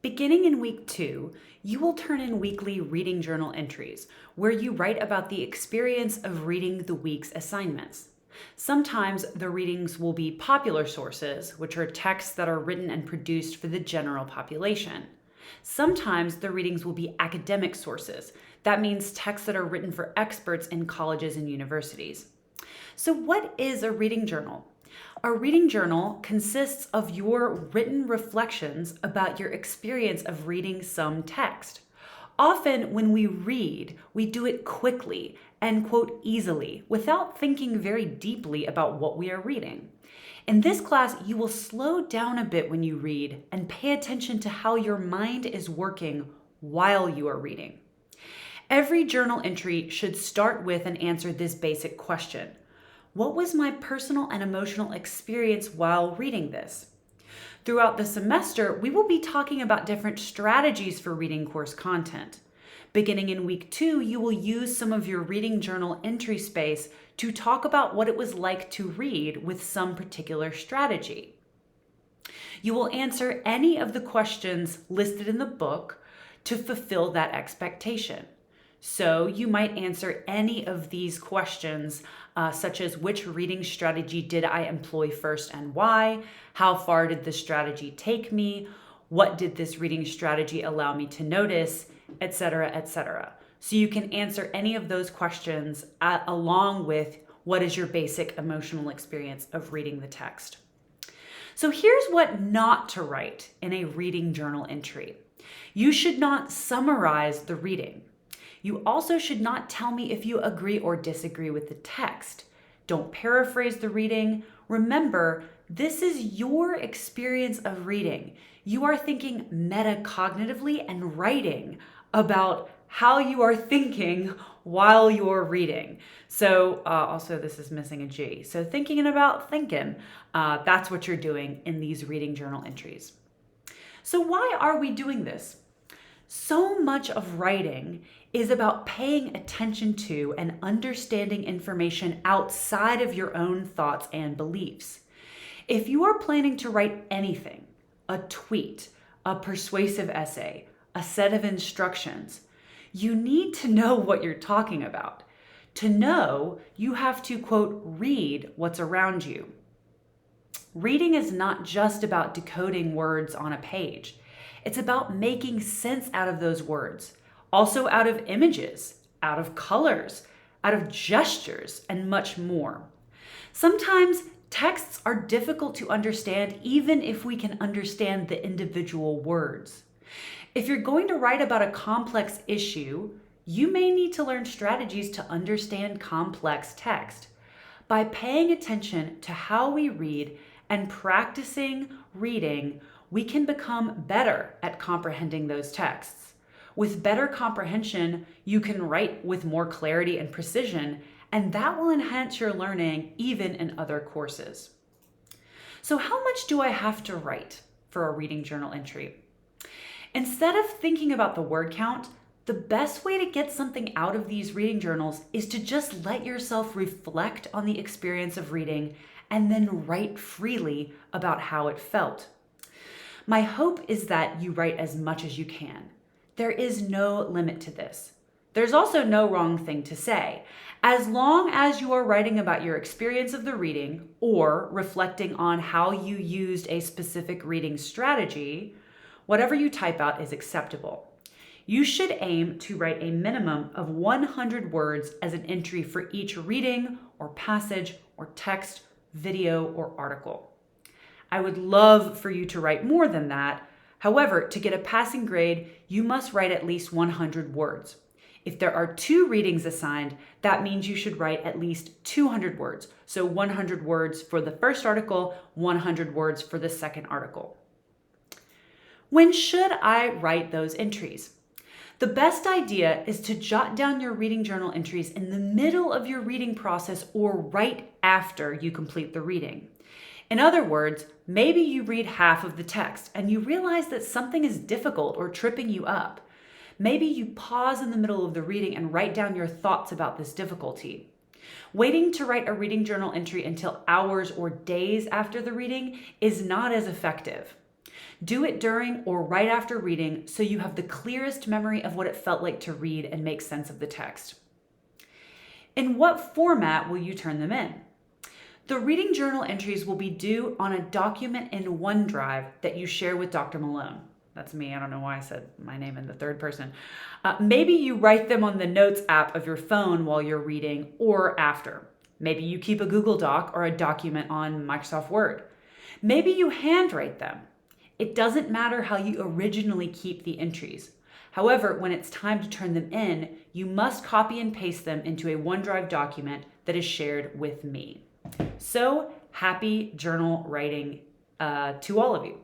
Beginning in week 2, you will turn in weekly reading journal entries where you write about the experience of reading the week's assignments. Sometimes the readings will be popular sources, which are texts that are written and produced for the general population. Sometimes the readings will be academic sources. That means texts that are written for experts in colleges and universities. So what is a reading journal? A reading journal consists of your written reflections about your experience of reading some text. Often when we read, we do it quickly and, quote, easily, without thinking very deeply about what we are reading. In this class, you will slow down a bit when you read and pay attention to how your mind is working while you are reading. Every journal entry should start with and answer this basic question. What was my personal and emotional experience while reading this? Throughout the semester, we will be talking about different strategies for reading course content. Beginning in week 2, you will use some of your reading journal entry space to talk about what it was like to read with some particular strategy. You will answer any of the questions listed in the book to fulfill that expectation. So you might answer any of these questions, such as which reading strategy did I employ first and why? How far did the strategy take me? What did this reading strategy allow me to notice? Etc., etc. So you can answer any of those questions along with what is your basic emotional experience of reading the text. So here's what not to write in a reading journal entry. You should not summarize the reading. You also should not tell me if you agree or disagree with the text. Don't paraphrase the reading. Remember, this is your experience of reading. You are thinking metacognitively and writing about how you are thinking while you're reading. So also this is missing a G. So thinking about thinking, that's what you're doing in these reading journal entries. So why are we doing this? So much of writing is about paying attention to and understanding information outside of your own thoughts and beliefs. If you are planning to write anything, a tweet, a persuasive essay, a set of instructions, you need to know what you're talking about. To know, you have to, quote, read what's around you. Reading is not just about decoding words on a page. It's about making sense out of those words, also out of images, out of colors, out of gestures, and much more. Sometimes texts are difficult to understand even if we can understand the individual words. If you're going to write about a complex issue, you may need to learn strategies to understand complex text. By paying attention to how we read and practicing reading, we can become better at comprehending those texts. With better comprehension, you can write with more clarity and precision, and that will enhance your learning even in other courses. So how much do I have to write for a reading journal entry? Instead of thinking about the word count, the best way to get something out of these reading journals is to just let yourself reflect on the experience of reading and then write freely about how it felt. My hope is that you write as much as you can. There is no limit to this. There's also no wrong thing to say. As long as you are writing about your experience of the reading or reflecting on how you used a specific reading strategy, whatever you type out is acceptable. You should aim to write a minimum of 100 words as an entry for each reading or passage or text, video, or article. I would love for you to write more than that. However, to get a passing grade, you must write at least 100 words. If there are 2 readings assigned, that means you should write at least 200 words. So 100 words for the first article, 100 words for the second article. When should I write those entries? The best idea is to jot down your reading journal entries in the middle of your reading process or right after you complete the reading. In other words, maybe you read half of the text and you realize that something is difficult or tripping you up. Maybe you pause in the middle of the reading and write down your thoughts about this difficulty. Waiting to write a reading journal entry until hours or days after the reading is not as effective. Do it during or right after reading so you have the clearest memory of what it felt like to read and make sense of the text. In what format will you turn them in? The reading journal entries will be due on a document in OneDrive that you share with Dr. Malone. That's me. I don't know why I said my name in the third person. Maybe you write them on the Notes app of your phone while you're reading or after. Maybe you keep a Google Doc or a document on Microsoft Word. Maybe you handwrite them. It doesn't matter how you originally keep the entries. However, when it's time to turn them in, you must copy and paste them into a OneDrive document that is shared with me. So happy journal writing to all of you.